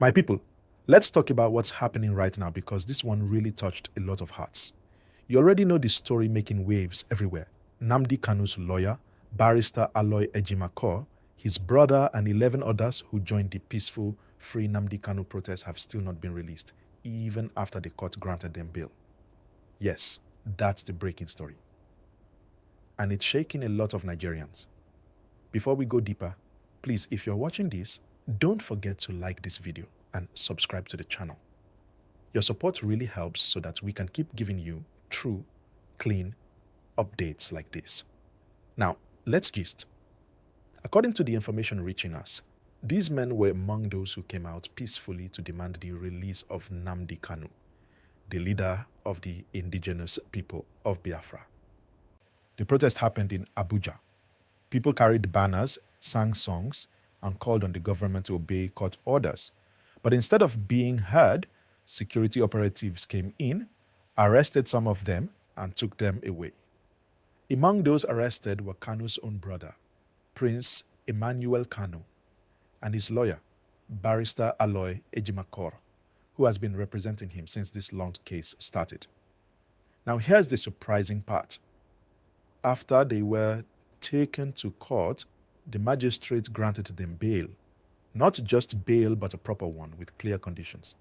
My people, let's talk about what's happening right now because this one really touched a lot of hearts. You already know the story making waves everywhere. Nnamdi Kanu's lawyer, barrister Aloy Ejimakor, his brother and 11 others who joined the peaceful Free Nnamdi Kanu protest have still not been released, even after the court granted them bail. Yes, that's the breaking story. And it's shaking a lot of Nigerians. Before we go deeper, please, if you're watching this, don't forget to like this video and subscribe to the channel. Your support really helps so that we can keep giving you true, clean updates like this. Now, let's gist. According to the information reaching us, these men were among those who came out peacefully to demand the release of Nnamdi Kanu, the leader of the indigenous people of Biafra. The protest happened in Abuja. People carried banners, sang songs, and called on the government to obey court orders. But instead of being heard, security operatives came in, arrested some of them, and took them away. Among those arrested were Kanu's own brother, Prince Emmanuel Kanu, and his lawyer, barrister Aloy Ejimakor, who has been representing him since this long case started. Now here's the surprising part. After they were taken to court, the magistrate granted them bail. Not just bail, but a proper one with clear conditions.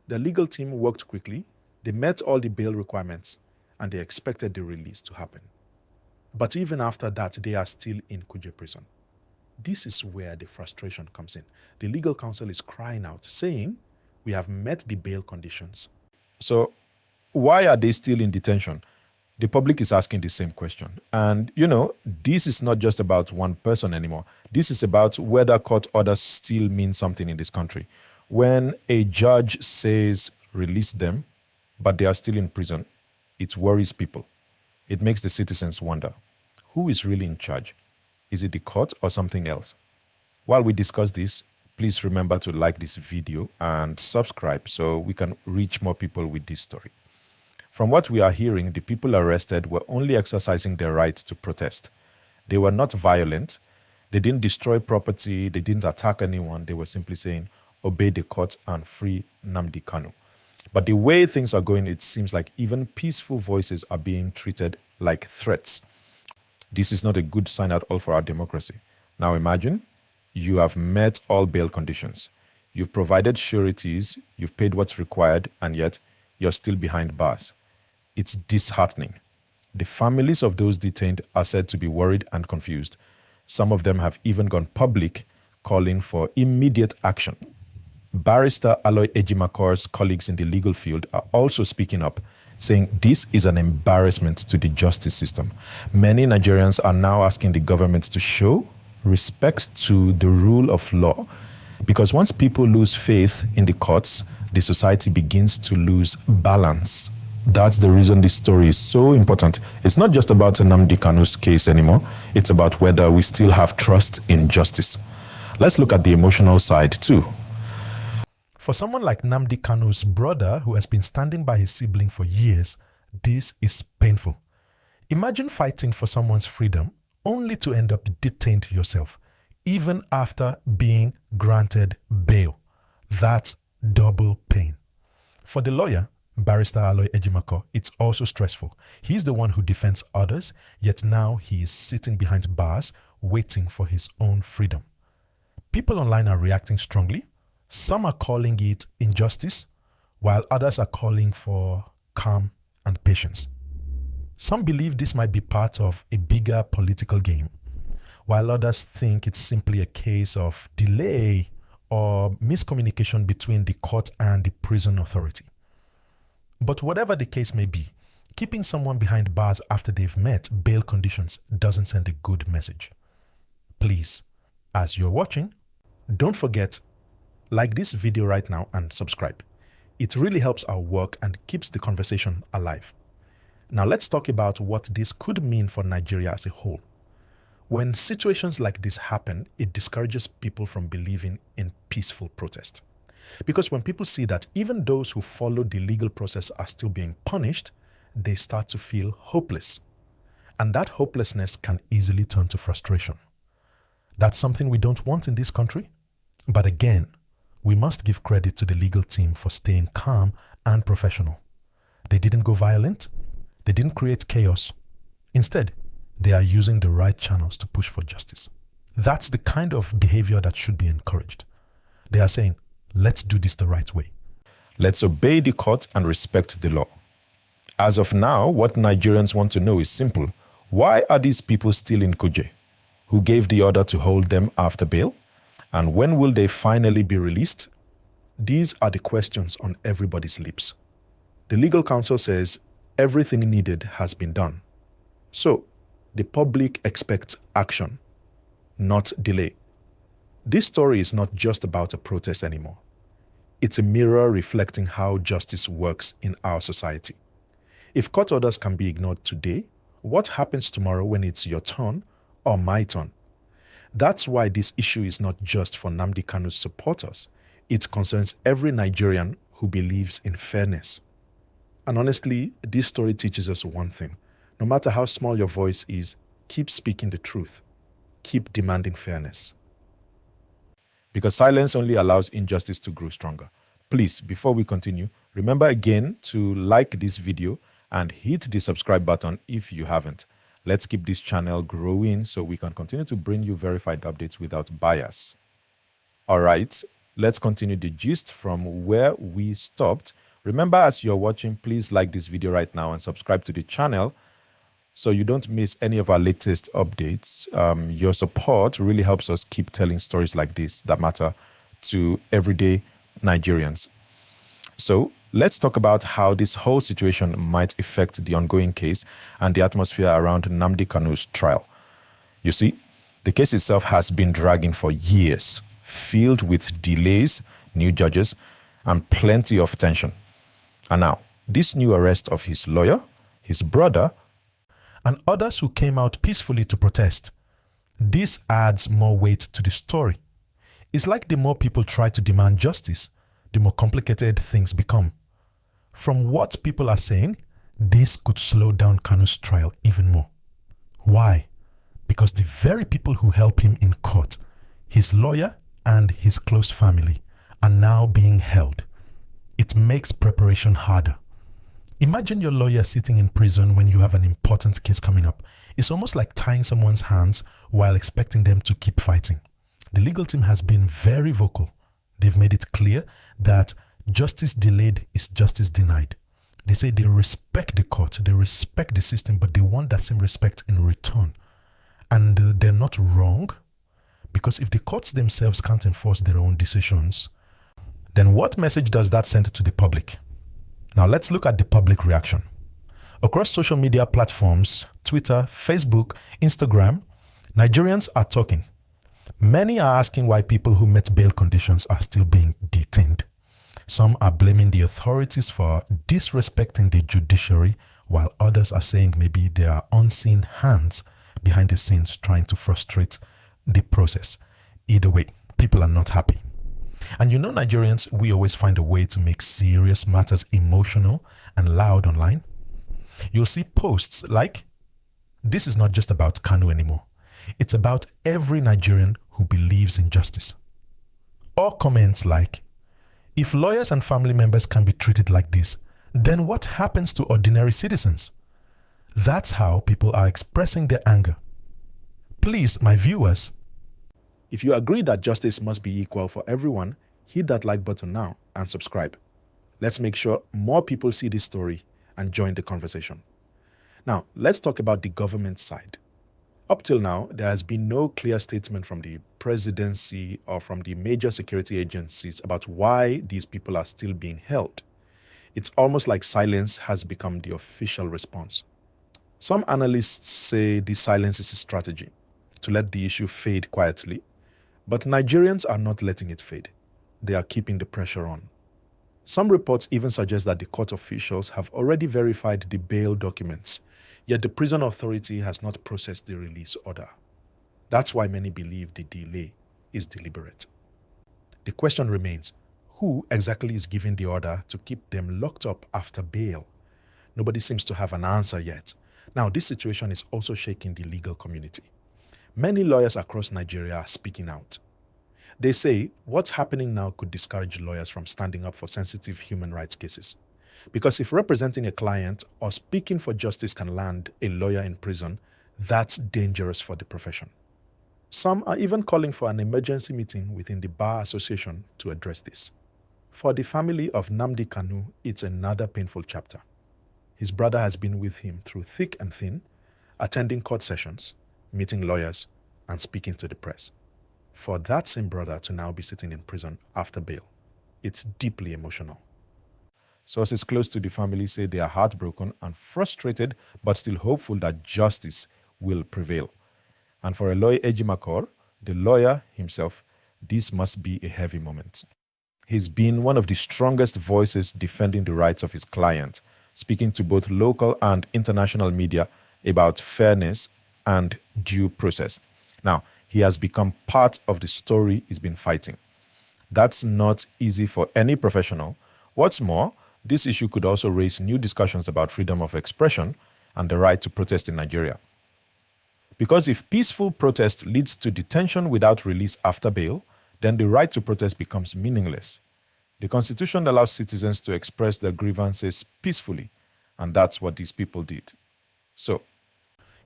The legal team worked quickly, they met all the bail requirements, and they expected the release to happen. But even after that, they are still in Kuje Prison. This is where the frustration comes in. The legal counsel is crying out, saying, we have met the bail conditions. So why are they still in detention? The public is asking the same question. And, this is not just about one person anymore. This is about whether court orders still mean something in this country. When a judge says release them, but they are still in prison, it worries people. It makes the citizens wonder, who is really in charge? Is it the court or something else? While we discuss this, please remember to like this video and subscribe so we can reach more people with this story. From what we are hearing, the people arrested were only exercising their right to protest. They were not violent. They didn't destroy property. They didn't attack anyone. They were simply saying, obey the court and free Nnamdi Kanu. But the way things are going, it seems like even peaceful voices are being treated like threats. This is not a good sign at all for our democracy. Now imagine, you have met all bail conditions. You've provided sureties, you've paid what's required, and yet you're still behind bars. It's disheartening. The families of those detained are said to be worried and confused. Some of them have even gone public, calling for immediate action. Barrister Aloy Ejimakor's colleagues in the legal field are also speaking up, saying this is an embarrassment to the justice system. Many Nigerians are now asking the government to show respect to the rule of law, because once people lose faith in the courts, the society begins to lose balance. That's the reason this story is so important. It's not just about Nnamdi Kanu's case anymore. It's about whether we still have trust in justice. Let's look at the emotional side too. For someone like Nnamdi Kanu's brother, who has been standing by his sibling for years, this is painful. Imagine fighting for someone's freedom only to end up detained yourself, even after being granted bail. That's double pain. For the lawyer, barrister Aloy Ejimakor, it's also stressful. He's the one who defends others, yet now he is sitting behind bars, waiting for his own freedom. People online are reacting strongly. Some are calling it injustice, while others are calling for calm and patience. Some believe this might be part of a bigger political game, while others think it's simply a case of delay or miscommunication between the court and the prison authority. But whatever the case may be, keeping someone behind bars after they've met bail conditions doesn't send a good message. Please, as you're watching, don't forget, like this video right now and subscribe. It really helps our work and keeps the conversation alive. Now let's talk about what this could mean for Nigeria as a whole. When situations like this happen, it discourages people from believing in peaceful protest. Because when people see that even those who follow the legal process are still being punished, they start to feel hopeless. And that hopelessness can easily turn to frustration. That's something we don't want in this country. But again, We must give credit to the legal team for staying calm and professional. They didn't go violent. They didn't create chaos. Instead, they are using the right channels to push for justice. That's the kind of behavior that should be encouraged. They are saying, let's do this the right way. Let's obey the court and respect the law. As of now, what Nigerians want to know is simple. Why are these people still in Kuje? Who gave the order to hold them after bail? And when will they finally be released? These are the questions on everybody's lips. The legal counsel says everything needed has been done. So, the public expects action, not delay. This story is not just about a protest anymore. It's a mirror reflecting how justice works in our society. If court orders can be ignored today, what happens tomorrow when it's your turn or my turn? That's why this issue is not just for Nnamdi Kanu's supporters. It concerns every Nigerian who believes in fairness. And honestly, this story teaches us one thing. No matter how small your voice is, keep speaking the truth. Keep demanding fairness. Because silence only allows injustice to grow stronger. Please, before we continue, remember again to like this video and hit the subscribe button if you haven't. Let's keep this channel growing so we can continue to bring you verified updates without bias. Alright, let's continue the gist from where we stopped. Remember, as you're watching, please like this video right now and subscribe to the channel so you don't miss any of our latest updates. Your support really helps us keep telling stories like this that matter to everyday Nigerians. So let's talk about how this whole situation might affect the ongoing case and the atmosphere around Nnamdi Kanu's trial. You see, the case itself has been dragging for years, filled with delays, new judges, and plenty of tension. And now, this new arrest of his lawyer, his brother, and others who came out peacefully to protest. This adds more weight to the story. It's like the more people try to demand justice, the more complicated things become. From what people are saying, this could slow down Kanu's trial even more. Why? Because the very people who help him in court, his lawyer and his close family, are now being held. It makes preparation harder. Imagine your lawyer sitting in prison when you have an important case coming up. It's almost like tying someone's hands while expecting them to keep fighting. The legal team has been very vocal. They've made it clear that justice delayed is justice denied. They say they respect the court, they respect the system, but they want that same respect in return. And they're not wrong, because if the courts themselves can't enforce their own decisions, then what message does that send to the public? Now let's look at the public reaction. Across social media platforms, Twitter, Facebook, Instagram, Nigerians are talking. Many are asking why people who met bail conditions are still being detained. Some are blaming the authorities for disrespecting the judiciary, while others are saying maybe there are unseen hands behind the scenes trying to frustrate the process. Either way, people are not happy. And you know, Nigerians, we always find a way to make serious matters emotional and loud online. You'll see posts like, "This is not just about Kanu anymore. It's about every Nigerian who believes in justice." Or comments like, "If lawyers and family members can be treated like this, then what happens to ordinary citizens?" That's how people are expressing their anger. Please, my viewers, if you agree that justice must be equal for everyone, hit that like button now and subscribe. Let's make sure more people see this story and join the conversation. Now, let's talk about the government side. Up till now, there has been no clear statement from the presidency or from the major security agencies about why these people are still being held. It's almost like silence has become the official response. Some analysts say this silence is a strategy to let the issue fade quietly. But Nigerians are not letting it fade. They are keeping the pressure on. Some reports even suggest that the court officials have already verified the bail documents, yet the prison authority has not processed the release order. That's why many believe the delay is deliberate. The question remains, who exactly is giving the order to keep them locked up after bail? Nobody seems to have an answer yet. Now, this situation is also shaking the legal community. Many lawyers across Nigeria are speaking out. They say what's happening now could discourage lawyers from standing up for sensitive human rights cases. Because if representing a client or speaking for justice can land a lawyer in prison, that's dangerous for the profession. Some are even calling for an emergency meeting within the Bar Association to address this. For the family of Nnamdi Kanu, it's another painful chapter. His brother has been with him through thick and thin, attending court sessions, meeting lawyers, and speaking to the press. For that same brother to now be sitting in prison after bail, it's deeply emotional. Sources close to the family say they are heartbroken and frustrated, but still hopeful that justice will prevail. And for Aloy Ejimakor, the lawyer himself, this must be a heavy moment. He's been one of the strongest voices defending the rights of his client, speaking to both local and international media about fairness and due process. Now, he has become part of the story he's been fighting. That's not easy for any professional. What's more, this issue could also raise new discussions about freedom of expression and the right to protest in Nigeria. Because if peaceful protest leads to detention without release after bail, then the right to protest becomes meaningless. The Constitution allows citizens to express their grievances peacefully, and that's what these people did. So,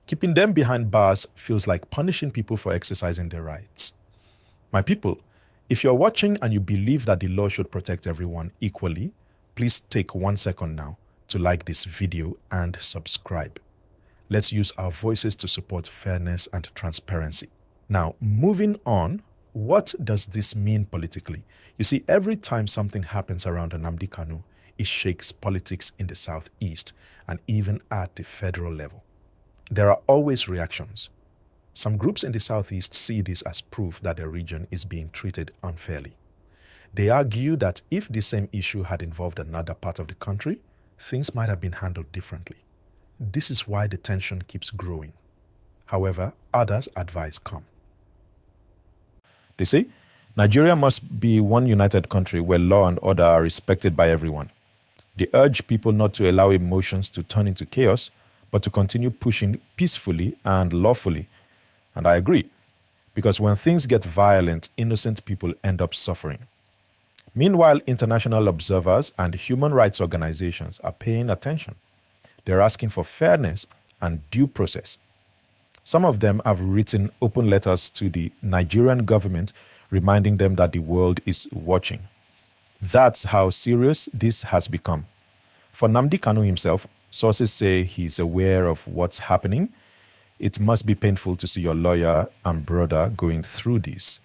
keeping them behind bars feels like punishing people for exercising their rights. My people, if you're watching and you believe that the law should protect everyone equally, please take 1 second now to like this video and subscribe. Let's use our voices to support fairness and transparency. Now, moving on, what does this mean politically? You see, every time something happens around Nnamdi Kanu, it shakes politics in the Southeast and even at the federal level. There are always reactions. Some groups in the Southeast see this as proof that the region is being treated unfairly. They argue that if the same issue had involved another part of the country, things might have been handled differently. This is why the tension keeps growing. However, others advise calm. They say, Nigeria must be one united country where law and order are respected by everyone. They urge people not to allow emotions to turn into chaos, but to continue pushing peacefully and lawfully. And I agree, because when things get violent, innocent people end up suffering. Meanwhile, international observers and human rights organizations are paying attention. They're asking for fairness and due process. Some of them have written open letters to the Nigerian government reminding them that the world is watching. That's how serious this has become. For Nnamdi Kanu himself, sources say he's aware of what's happening. It must be painful to see your lawyer and brother going through this.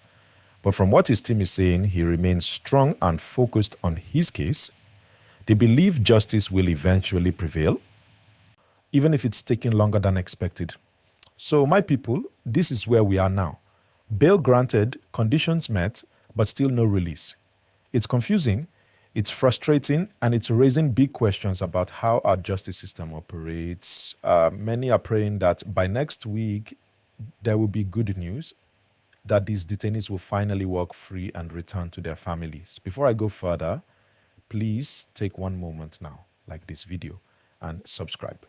But from what his team is saying, he remains strong and focused on his case. They believe justice will eventually prevail, even if it's taking longer than expected. So, my people, this is where we are now. Bail granted, conditions met, but still no release. It's confusing, it's frustrating, and it's raising big questions about how our justice system operates. Many are praying that by next week, there will be good news, that these detainees will finally walk free and return to their families. Before I go further, please take one moment now, like this video, and subscribe.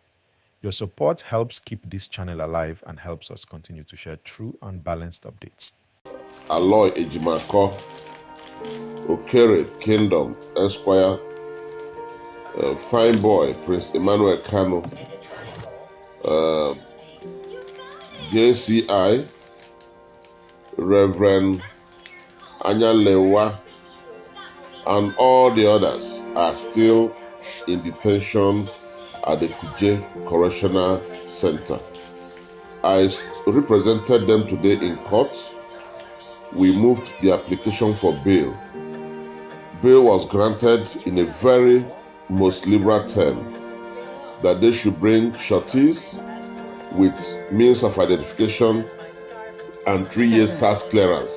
Your support helps keep this channel alive and helps us continue to share true and balanced updates. Aloy Ejimakor, Okere Kingdom, Esquire, Fine Boy, Prince Emmanuel Kanu, JCI, Reverend Anyalewa, and all the others are still in detention at the Kuje Correctional Center. I represented them today in court. We moved the application for bail. Bail was granted in a very most liberal term that they should bring shorties with means of identification and 3 years tax clearance.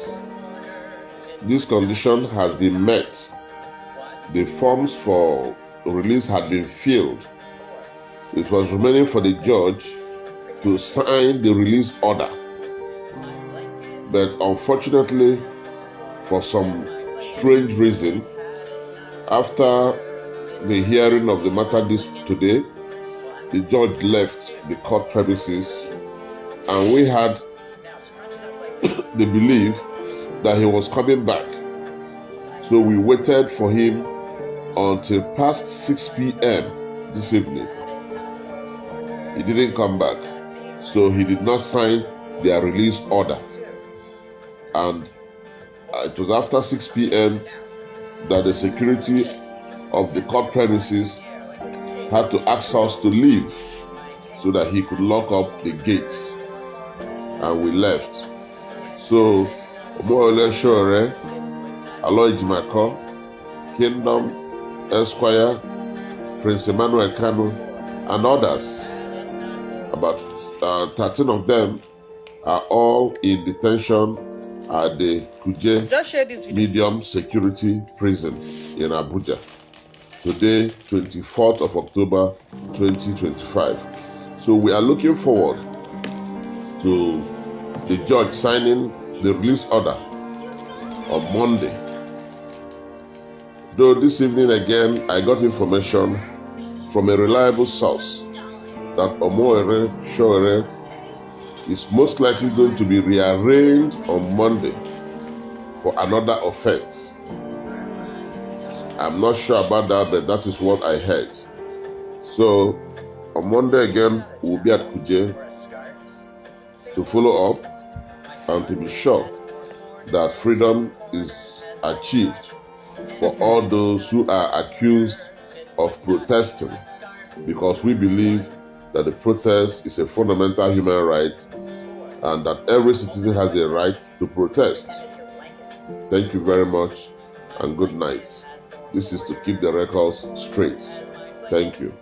This condition has been met. The forms for release had been filled. It was remaining for the judge to sign the release order. But unfortunately, for some strange reason, after the hearing of the matter today, the judge left the court premises, and we had the belief that he was coming back. So we waited for him until past 6 p.m. this evening. He didn't come back. So he did not sign their release order. And it was after 6 p.m. that the security of the court premises had to ask us to leave so that he could lock up the gates. And we left. So, Sowore, Aloy Ejimakor, Kingdom, Esquire, Prince Emmanuel Kanu, and others, about 13 of them, are all in detention at the Kuje medium security prison in Abuja. Today, 24th of October 2025. So we are looking forward to the judge signing the release order on Monday. Though this evening again, I got information from a reliable source that Sowore is most likely going to be rearranged on Monday for another offense. I'm not sure about that, but that is what I heard. So on Monday again, we'll be at Kuje to follow up and to be sure that freedom is achieved for all those who are accused of protesting, because we believe that the protest is a fundamental human right and that every citizen has a right to protest. Thank you very much and good night. This is to keep the records straight. Thank you.